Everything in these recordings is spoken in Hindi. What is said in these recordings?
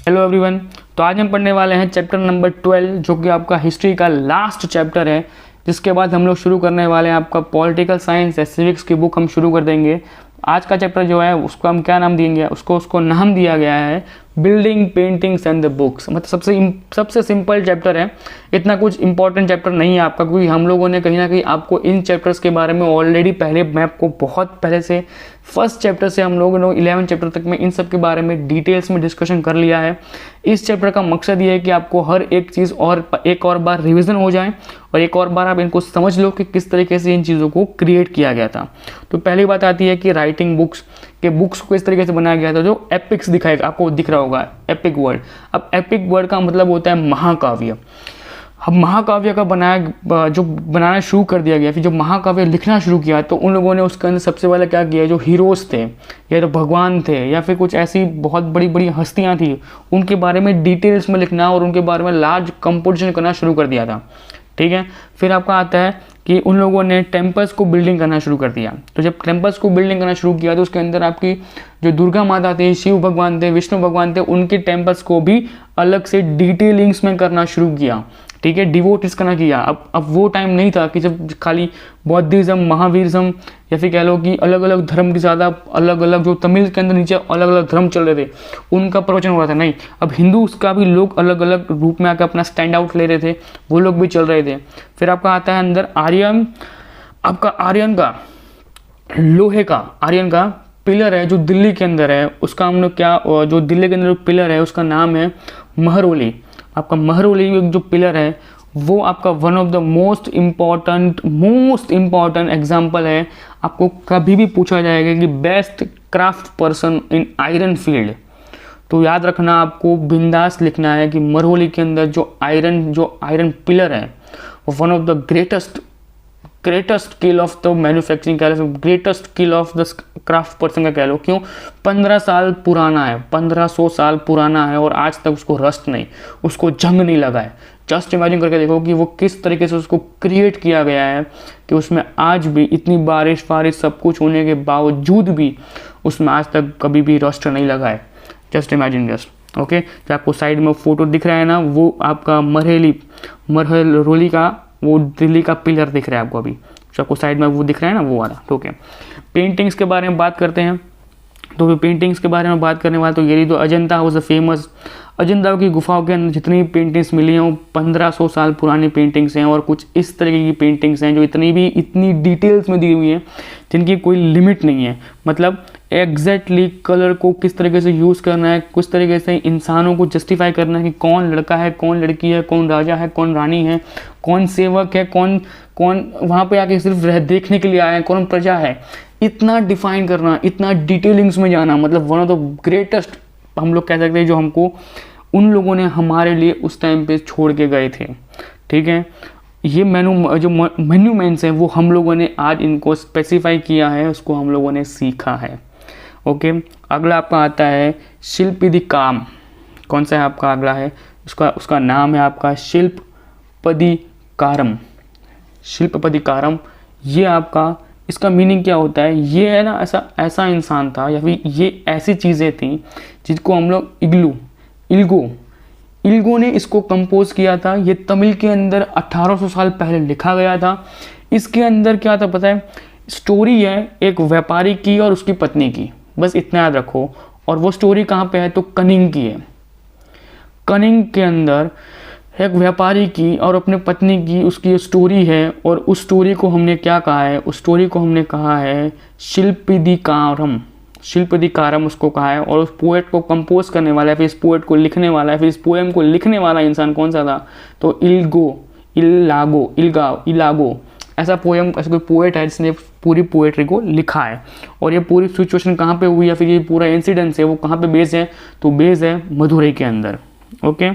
Hello everyone. तो आज हम पढ़ने वाले हैं चैप्टर नंबर 12 जो कि आपका हिस्ट्री का लास्ट चैप्टर है, जिसके बाद हम लोग शुरू करने वाले हैं आपका पॉलिटिकल साइंस या सिविक्स की बुक हम शुरू कर देंगे। आज का चैप्टर जो है उसको हम क्या नाम देंगे, उसको नाम दिया गया है building paintings and the books. मतलब सबसे सिंपल चैप्टर है, इतना कुछ इंपॉर्टेंट चैप्टर नहीं है आपका, क्योंकि हम लोगों ने कहीं ना कहीं आपको इन चैप्टर्स के बारे में ऑलरेडी पहले मैं आपको बहुत पहले से फर्स्ट चैप्टर से हम लोगों ने 11 चैप्टर तक में इन सब के बारे में डिटेल्स में डिस्कशन कर लिया है। इस चैप्टर का मकसद ये है कि आपको हर एक चीज़ और एक और बार रिविज़न हो जाए और एक और बार आप इनको समझ लो कि किस तरीके से इन चीज़ों को क्रिएट किया गया था। तो पहली बात आती है कि राइटिंग बुक्स को इस तरीके से बनाया गया था जो एपिक्स दिखाएगा, आपको दिख रहा होगा एपिक वर्ड। अब एपिक वर्ड का मतलब होता है महाकाव्य। अब महाकाव्य का बनाना शुरू कर दिया गया, फिर जब महाकाव्य लिखना शुरू किया तो उन लोगों ने उसके अंदर सबसे पहले क्या किया, जो हीरोज़ थे या तो भगवान थे या फिर कुछ ऐसी बहुत बड़ी बड़ी हस्तियां थी, उनके बारे में डिटेल्स में लिखना और उनके बारे में लार्ज कंपोजिशन करना शुरू कर दिया था। ठीक है, फिर आपका आता है कि उन लोगों ने टेम्पल्स को बिल्डिंग करना शुरू कर दिया। तो जब टेम्पल्स को बिल्डिंग करना शुरू किया तो उसके अंदर आपकी जो दुर्गा माता थी, शिव भगवान थे, विष्णु भगवान थे, उनके टेम्पल्स को भी अलग से डिटेलिंग्स में करना शुरू किया। ठीक है, डिवोटिस करना किया। अब वो टाइम नहीं था कि जब खाली बौद्धिज्म, महावीरिज्म या फिर कह लो कि अलग अलग धर्म के ज़्यादा अलग अलग जो तमिल के अंदर नीचे अलग अलग धर्म चल रहे थे उनका प्रवचन हो रहा था। नहीं, अब हिंदू उसका भी लोग अलग अलग रूप में आकर अपना स्टैंड आउट ले रहे थे, वो लोग भी चल रहे थे। फिर आपका आता है अंदर आर्यन, आपका आर्यन का लोहे का आर्यन का पिलर है जो दिल्ली के अंदर है, उसका हम लोग क्या, जो दिल्ली के अंदर पिलर है उसका नाम है महरौली। आपका महरौली जो पिलर है वो आपका one of the most important example है। आपको कभी भी पूछा जाएगा कि best craft person in iron field, तो याद रखना आपको बिंदास लिखना है कि महरौली के अंदर जो आयरन पिलर है वो one of the greatest skill of the manufacturing कह लो, greatest skill of the craft person का कह लो। क्यों? 15 साल पुराना है, 1500 साल पुराना है और आज तक उसको रस्ट नहीं, उसको जंग नहीं लगा है। जस्ट इमेजिन करके देखो कि वो किस तरीके से उसको क्रिएट किया गया है कि उसमें आज भी इतनी बारिश सब कुछ होने के बावजूद भी उसमें आज तक कभी भी रस्ट नहीं लगा है। Just imagine just. ओके, जो आपको साइड में फोटो दिख रहा है ना, वो आपका महरौली का वो दिल्ली का पिलर दिख रहा है आपको, अभी जो आपको साइड में वो दिख रहा है ना, वो वाला। ओके, पेंटिंग्स के बारे में बात करते हैं। तो पेंटिंग्स के बारे में बात करने वाले तो ये तो Ajanta was the famous. Ajanta की गुफाओं के अंदर जितनी पेंटिंग्स मिली हैं वो 1500 साल पुरानी पेंटिंग्स हैं और कुछ इस तरीके की पेंटिंग्स हैं जो इतनी डिटेल्स में दी हुई हैं जिनकी कोई लिमिट नहीं है। मतलब एग्जैक्टली कलर को किस तरीके से यूज़ करना है, किस तरीके से इंसानों को जस्टिफाई करना है कि कौन लड़का है, कौन लड़की है, कौन राजा है, कौन रानी है, कौन सेवक है, कौन वहाँ पे आके सिर्फ देखने के लिए आया है, कौन प्रजा है, इतना डिफाइन करना, इतना डिटेलिंग्स में जाना, मतलब वन ऑफ द ग्रेटेस्ट हम लोग कह सकते हैं जो हमको उन लोगों ने हमारे लिए उस टाइम पे छोड़ के गए थे। ठीक है, ये मेन्यूमेंट्स हैं वो हम लोगों ने आज इनको स्पेसिफाई किया है, उसको हम लोगों ने सीखा है। ओके, अगला आपका आता है शिल्पदिकारम। कौन सा है आपका अगला है, उसका नाम है आपका शिल्पदिकारम। ये आपका, इसका मीनिंग क्या होता है, ये है ना ऐसा इंसान था या फिर ये ऐसी चीज़ें थी जिसको हम लोग इल्गो ने इसको कंपोज किया था। ये तमिल के अंदर 1800 साल पहले लिखा गया था। इसके अंदर क्या था पता है, स्टोरी है एक व्यापारी की और उसकी पत्नी की, बस इतना याद रखो। और वो स्टोरी कहाँ पे है, तो कनिंग की है। कनिंग के अंदर एक व्यापारी की और अपने पत्नी की उसकी स्टोरी है और उस स्टोरी को हमने क्या कहा है, उस स्टोरी को हमने कहा है शिल्पदिकारम उसको कहा है। और उस पोएट को कंपोज करने वाला है, फिर इस पोएट को लिखने वाला है, फिर इस पोएम को लिखने वाला इंसान कौन सा था, तो इलागो ऐसा कोई पोएट है जिसने पूरी पोएट्री को लिखा है। और ये पूरी सिचुएशन कहाँ पे हुई या फिर ये पूरा इंसिडेंस है वो कहाँ पे बेस है, तो बेस है मदुरई के अंदर। Okay,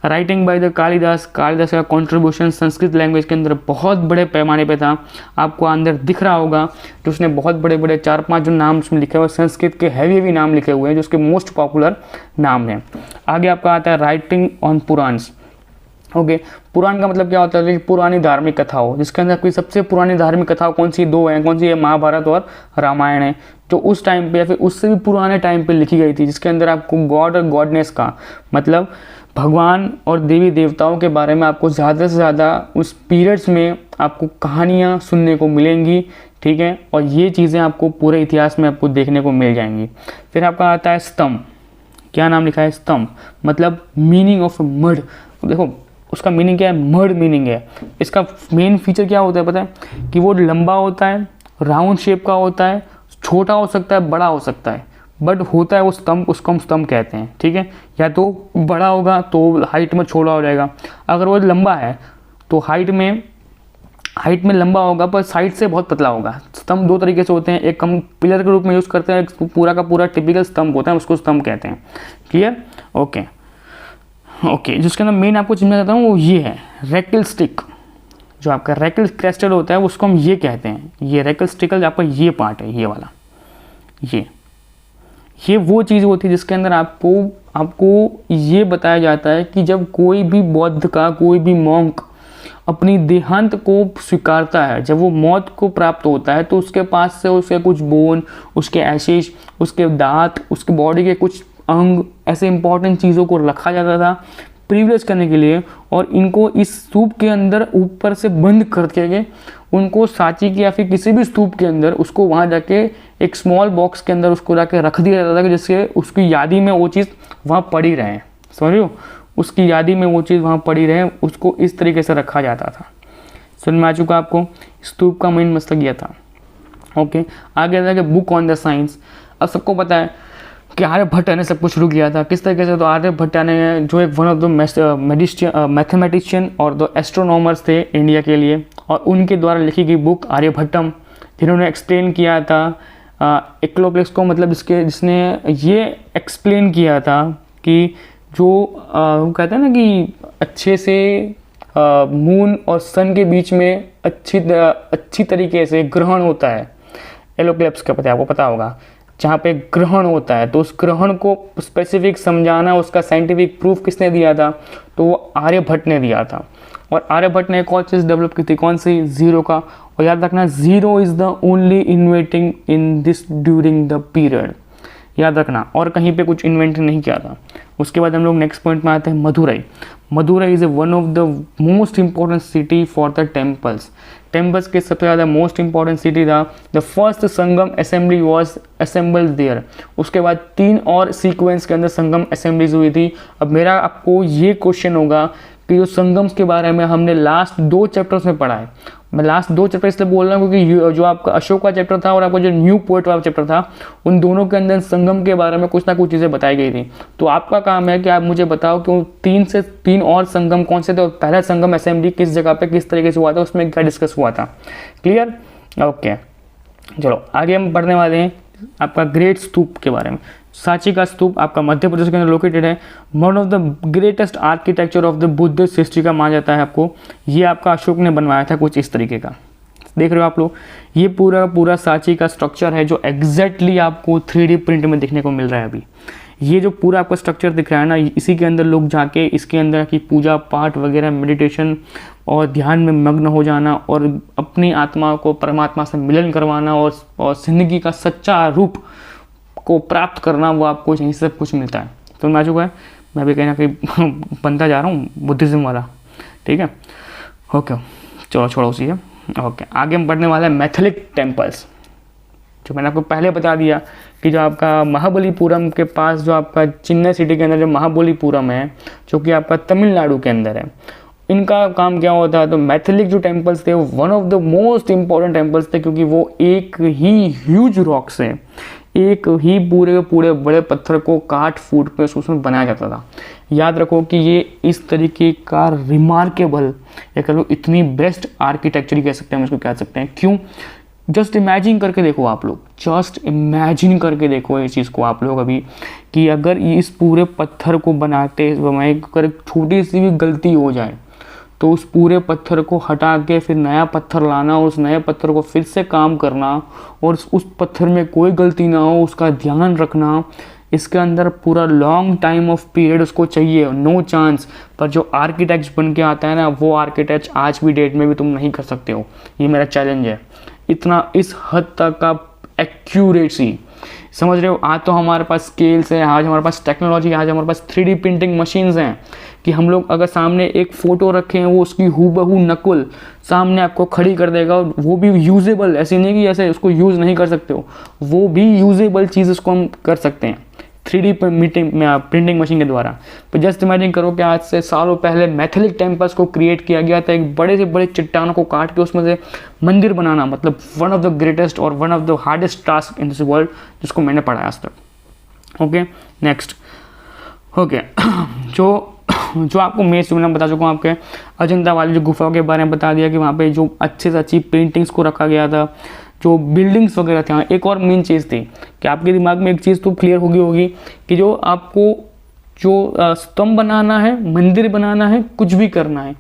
writing by the Kalidas का कंट्रीब्यूशन संस्कृत लैंग्वेज के अंदर बहुत बड़े पैमाने पे था। आपको अंदर दिख रहा होगा कि उसने बहुत बड़े 4-5 जो नाम उसमें लिखे हुए संस्कृत के हैवी नाम लिखे हुए हैं जो उसके मोस्ट पॉपुलर नाम हैं। आगे आपका आता है राइटिंग ऑन पुराण्स। ओके, पुराण का मतलब क्या होता है? पुरानी धार्मिक कथा हो, जिसके अंदर कोई सबसे पुरानी धार्मिक कथा कौन सी? दो है। कौन सी है? महाभारत और रामायण है, जो उस टाइम पे या फिर उससे भी पुराने टाइम पे लिखी गई थी, जिसके अंदर आपको गॉड और गॉडनेस का मतलब भगवान और देवी देवताओं के बारे में आपको ज़्यादा से ज़्यादा उस पीरियड्स में आपको कहानियाँ सुनने को मिलेंगी, ठीक है। और ये चीज़ें आपको पूरे इतिहास में आपको देखने को मिल जाएंगी। फिर आपका आता है स्तंभ। क्या नाम लिखा है? स्तंभ, मतलब मीनिंग ऑफ मड। देखो उसका मीनिंग क्या है? मड मीनिंग है। इसका मेन फीचर क्या होता है पता है? कि वो लंबा होता है, राउंड शेप का होता है, छोटा हो सकता है, बड़ा हो सकता है, बट होता है वो स्तंभ, उसको हम स्तंभ कहते हैं, ठीक है। या तो बड़ा होगा तो हाइट में छोटा हो जाएगा, अगर वो लंबा है तो हाइट में लंबा होगा पर साइड से बहुत पतला होगा। स्तंभ दो तरीके से होते हैं, एक हम पिलर के रूप में यूज़ करते हैं, एक पूरा का पूरा टिपिकल स्तंभ होता है, उसको स्तंभ कहते हैं। क्लियर? ओके, जिसके अंदर मेन आपको चिन्ह चाहता हूँ वो ये है रेकल स्टिक। जो आपका रेकल क्रिस्टल होता है उसको हम ये कहते हैं। ये रेकल स्टिकल आपका ये पार्ट है, ये वाला, ये वो चीज़ होती है जिसके अंदर आपको ये बताया जाता है कि जब कोई भी बौद्ध का कोई भी मॉन्क अपनी देहांत को स्वीकारता है, जब वो मौत को प्राप्त होता है, तो उसके पास से उसके कुछ बोन, उसके एशेज, उसके दांत, उसके बॉडी के कुछ अंग, ऐसे इंपॉर्टेंट चीज़ों को रखा जाता था प्रिविलेज करने के लिए, और इनको इस स्तूप के अंदर ऊपर से बंद करके उनको सांची के या फिर किसी भी स्तूप के अंदर उसको वहाँ जाके एक स्मॉल बॉक्स के अंदर उसको जाके रख दिया जाता था कि जिससे उसकी यादी में वो चीज़ वहाँ पड़ी रहे। समझ रहे हो? उसकी यादी में वो चीज़ वहाँ पड़ी रहे, उसको इस तरीके से रखा जाता था। समझ में आ चुका आपको? स्तूप का मेन मसला यह था। ओके, आगे जाके बुक ऑन द साइंस। अब सबको पता है कि आर्यभट्ट ने सब कुछ शुरू किया था। किस तरीके से? तो आर्यभट्ट ने जो एक वन ऑफ द मैथमेटिशियन और द एस्ट्रोनॉमर्स थे इंडिया के लिए, और उनके द्वारा लिखी गई बुक आर्यभट्टम, जिन्होंने एक्सप्लेन किया था एक्लोप्लेक्स को, मतलब जिसने ये एक्सप्लेन किया था कि जो वो कहते हैं ना कि अच्छे से मून और सन के बीच में अच्छी तरीके से ग्रहण होता है। एलोक्लिप्स का पता है, आपको पता होगा, जहाँ पे ग्रहण होता है, तो उस ग्रहण को स्पेसिफिक समझाना, उसका साइंटिफिक प्रूफ किसने दिया था? तो वो आर्यभट्ट ने दिया था। और आर्यभट्ट ने एक और चीज़ डेवलप की थी, कौन सी? जीरो का। और याद रखना, zero is the only inventing in this during the period, याद रखना, और कहीं पे कुछ इन्वेंट नहीं किया था। उसके बाद हम लोग नेक्स्ट पॉइंट में आते हैं Madurai. Madurai is one of the most important city for the temples. Temples के सबसे ज़्यादा मोस्ट इंपॉर्टेंट सिटी था। The first Sangam assembly was assembled there. उसके बाद 3 और सीक्वेंस के अंदर संगम असेंबलीज हुई थी। अब मेरा आपको ये क्वेश्चन होगा कि जो संगम्स के बारे में हमने लास्ट 2 चैप्टर्स में पढ़ा है, मैं लास्ट 2 चैप्टर इसलिए बोल रहा हूँ क्योंकि जो आपका अशोक का चैप्टर था और आपका जो न्यू पोएट वाला चैप्टर था, उन दोनों के अंदर संगम के बारे में कुछ ना कुछ चीज़ें बताई गई थी। तो आपका काम है कि आप मुझे बताओ कि 3 और संगम कौन से थे, और पहला संगम असेंबली किस जगह पे किस तरीके से हुआ था, उसमें क्या डिस्कस हुआ था। क्लियर? ओके, चलो आगे हम पढ़ने वाले हैं आपका ग्रेट स्तूप के बारे में। सांची का स्तूप आपका मध्य प्रदेश के अंदर लोकेटेड है। One of the greatest architecture of the Buddhist history का माना जाता है आपको। ये आपका अशोक ने बनवाया था कुछ इस तरीके का, देख रहे हो आप लोग। ये पूरा सांची का स्ट्रक्चर है जो एग्जैक्टली आपको 3D प्रिंट में देखने को मिल रहा है अभी। ये जो पूरा आपका स्ट्रक्चर दिख रहा है ना, इसी के अंदर लोग जाके इसके अंदर की पूजा पाठ वगैरह, मेडिटेशन और ध्यान में मग्न हो जाना और अपनी आत्मा को परमात्मा से मिलन करवाना और जिंदगी का सच्चा रूप को प्राप्त करना, वो आपको यहीं से सब कुछ मिलता है। तो मैं चुका है, मैं भी कहीं ना कहीं बनता जा रहा हूँ बुद्धिज़्म वाला, ठीक है। ओके, चलो छोड़ो उसी है। ओके, आगे हम पढ़ने वाले हैं मैथिलिक टेम्पल्स, जो मैंने आपको पहले बता दिया कि जो आपका महाबलीपुरम के पास जो आपका चेन्नई सिटी के अंदर जो महाबलीपुरम है, जो कि आपका तमिलनाडु के अंदर है, इनका काम क्या होता है? तो मैथिलिक जो टेम्पल्स थे वो one of the most important temples थे, क्योंकि वो एक ही ह्यूज रॉक से, एक ही पूरे बड़े पत्थर को काट फूट पे उसमें बनाया जाता था। याद रखो कि ये इस तरीके का रिमार्केबल, या कह लो इतनी बेस्ट आर्किटेक्चर कह सकते हैं हम इसको, कह सकते हैं। क्यों? जस्ट इमेजिन करके देखो आप लोग, जस्ट इमेजिन करके देखो इस चीज़ को आप लोग अभी, कि अगर इस पूरे पत्थर को बनाते समय अगर छोटी सी भी गलती हो जाए तो उस पूरे पत्थर को हटा के फिर नया पत्थर लाना और उस नए पत्थर को फिर से काम करना और उस पत्थर में कोई गलती ना हो उसका ध्यान रखना, इसके अंदर पूरा लॉन्ग टाइम ऑफ पीरियड उसको चाहिए, नो चांस। पर जो आर्किटेक्ट बन के आता है ना, वो आर्किटेक्ट आज भी डेट में भी तुम नहीं कर सकते हो। ये मेरा चैलेंज है, इतना इस हद तक का एक्यूरेसी, समझ रहे हो। आज तो हमारे पास स्केल्स है, आज हमारे पास टेक्नोलॉजी, आज हमारे पास 3D प्रिंटिंग मशीन्स हैं कि हम लोग अगर सामने एक फ़ोटो रखें, वो उसकी हूबहू नकुल सामने आपको खड़ी कर देगा, वो भी यूजेबल। ऐसे नहीं कि ऐसे उसको यूज़ नहीं कर सकते हो, वो भी यूजेबल चीज़ उसको हम कर सकते हैं 3D प्रिंटिंग मशीन के द्वारा। तो जस्ट इमेजिन करो कि आज से सालों पहले मैथेलिक टेम्पल्स को क्रिएट किया गया था, एक बड़े से बड़े चट्टानों को काट के उसमें से मंदिर बनाना, मतलब वन ऑफ द ग्रेटेस्ट और one of the hardest task in this world जिसको मैंने पढ़ा आज तक। Okay, next. ओके, जो आपको मेज मैंने बता चुका हूँ, आपके अजंता वाली जो गुफाओं के बारे में बता दिया कि वहाँ पे जो अच्छे से अच्छी पेंटिंग्स को रखा गया था, जो बिल्डिंग्स वगैरह थे। हाँ, एक और मेन चीज़ थी कि आपके दिमाग में एक चीज़ तो क्लियर होगी कि जो आपको जो स्तंभ बनाना है, मंदिर बनाना है, कुछ भी करना है,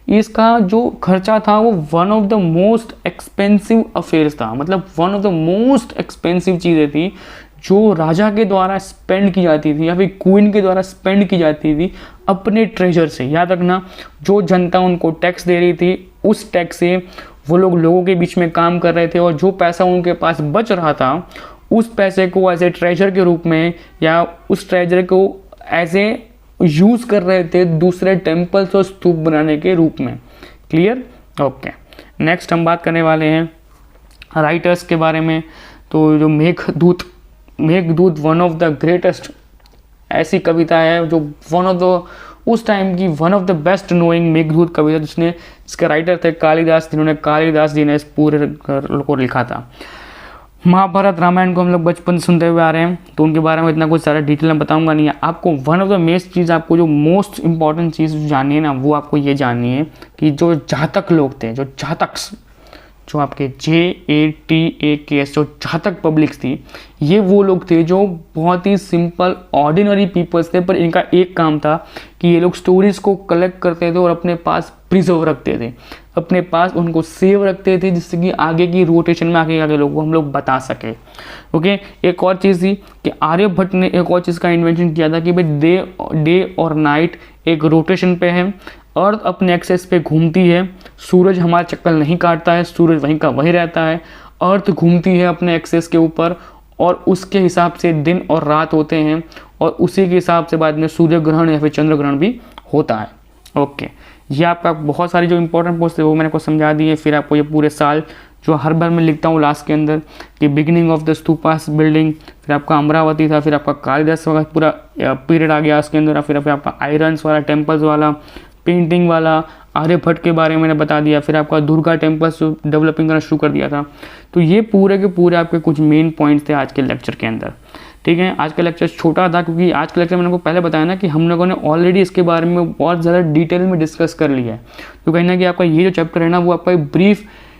इसका जो खर्चा था वो one of the most expensive affairs था। मतलब one of the most expensive चीज़ें थी जो राजा के द्वारा स्पेंड की जाती थी या फिर क्वीन के द्वारा स्पेंड की जाती थी अपने ट्रेजर से। याद रखना, जो जनता उनको टैक्स दे रही थी, उस टैक्स से वो लोगों के बीच में काम कर रहे थे, और जो पैसा उनके पास बच रहा था उस पैसे को एज ए ट्रेजर के रूप में या उस ट्रेजर को एज ए यूज़ कर रहे थे दूसरे टेम्पल्स और स्तूप बनाने के रूप में। क्लियर? ओके, नेक्स्ट हम बात करने वाले हैं राइटर्स के बारे में। तो जो Meghdoot one of the greatest ऐसी कविता है जो वन ऑफ द उस टाइम की one of the best knowing Meghdoot कविता, जिसके राइटर थे कालिदास, जिन्होंने कालिदास जी ने इस पूरे को लिखा था। महाभारत रामायण को हम लोग बचपन से सुनते हुए आ रहे हैं, तो उनके बारे में इतना कुछ सारा डिटेल में बताऊंगा नहीं। आपको वन ऑफ द मेस्ट चीज़, आपको जो मोस्ट इंपॉर्टेंट चीज़ जाननी है ना, वो आपको ये जाननी है कि जो जातक लोग थे, जो जातक्स, जो आपके JATAKS, जो जातक पब्लिक्स थी, ये वो लोग थे जो बहुत ही सिंपल ऑर्डिनरी पीपल्स थे, पर इनका एक काम था कि ये लोग स्टोरीज को कलेक्ट करते थे और अपने पास प्रिजर्व रखते थे, अपने पास उनको सेव रखते थे, जिससे कि आगे की रोटेशन में आगे लोगों को हम लोग बता सके। ओके, एक और चीज़ थी कि आर्यभट्ट ने एक और चीज़ का इन्वेंशन किया था कि भाई डे और नाइट एक रोटेशन पे है, अर्थ अपने एक्सेस पे घूमती है, सूरज हमारा चक्कर नहीं काटता है, सूरज वहीं का वहीं रहता है, अर्थ घूमती है अपने एक्सेस के ऊपर, और उसके हिसाब से दिन और रात होते हैं, और उसी के हिसाब से बाद में सूर्य ग्रहण या फिर चंद्र ग्रहण भी होता है। ओके, ये आपका बहुत सारी जो इंपॉर्टेंट पोस्ट है वो मैंने आपको समझा दी है। फिर आपको ये पूरे साल जो हर बार मैं लिखता हूँ लास्ट के अंदर कि beginning of the stupas building, फिर आपका अमरावती था, फिर आपका कालिदास वाला पूरा पीरियड आ गया उसके अंदर, फिर आपका आयरन्स वाला, टेम्पल्स वाला, पेंटिंग वाला, आर्यभट्ट के बारे में मैंने बता दिया, फिर आपका दुर्गा टेम्पल्स डेवलपिंग करना शुरू कर दिया था। तो ये पूरे के पूरे आपके कुछ मेन पॉइंट्स थे आज के लेक्चर के अंदर। ठीक है, आज का लेक्चर छोटा था क्योंकि आज का लेक्चर मैंने आपको पहले बताया ना कि हम लोगों ने ऑलरेडी इसके बारे में बहुत ज़्यादा डिटेल में डिस्कस कर लिया है। तो कहीं ना कि आपका ये जो चैप्टर है ना, वो आपका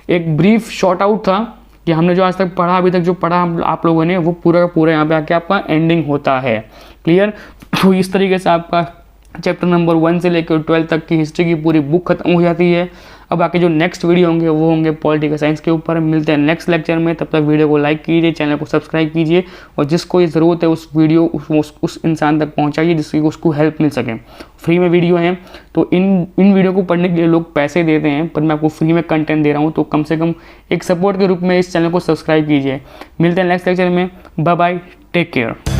एक ब्रीफ शॉर्ट आउट था कि हमने जो आज तक पढ़ा, अभी तक जो पढ़ा आप लोगों ने, वो पूरा का पूरा यहाँ पे आके आपका एंडिंग होता है। क्लियर? तो इस तरीके से आपका चैप्टर नंबर 1 से लेकर 12 तक की हिस्ट्री की पूरी बुक खत्म हो जाती है। अब आके जो नेक्स्ट वीडियो होंगे वो होंगे पॉलिटिकल साइंस के ऊपर। मिलते हैं नेक्स्ट लेक्चर में, तब तक वीडियो को लाइक कीजिए, चैनल को सब्सक्राइब कीजिए, और जिसको ये ज़रूरत है उस वीडियो उस इंसान तक पहुंचाइए जिसकी उसको हेल्प मिल सके। फ्री में वीडियो हैं, तो इन वीडियो को पढ़ने के लिए लोग पैसे देते हैं, पर मैं आपको फ्री में कंटेंट दे रहा हूँ, तो कम से कम एक सपोर्ट के रूप में इस चैनल को सब्सक्राइब कीजिए। मिलते हैं नेक्स्ट लेक्चर में, बाय बाय, टेक केयर।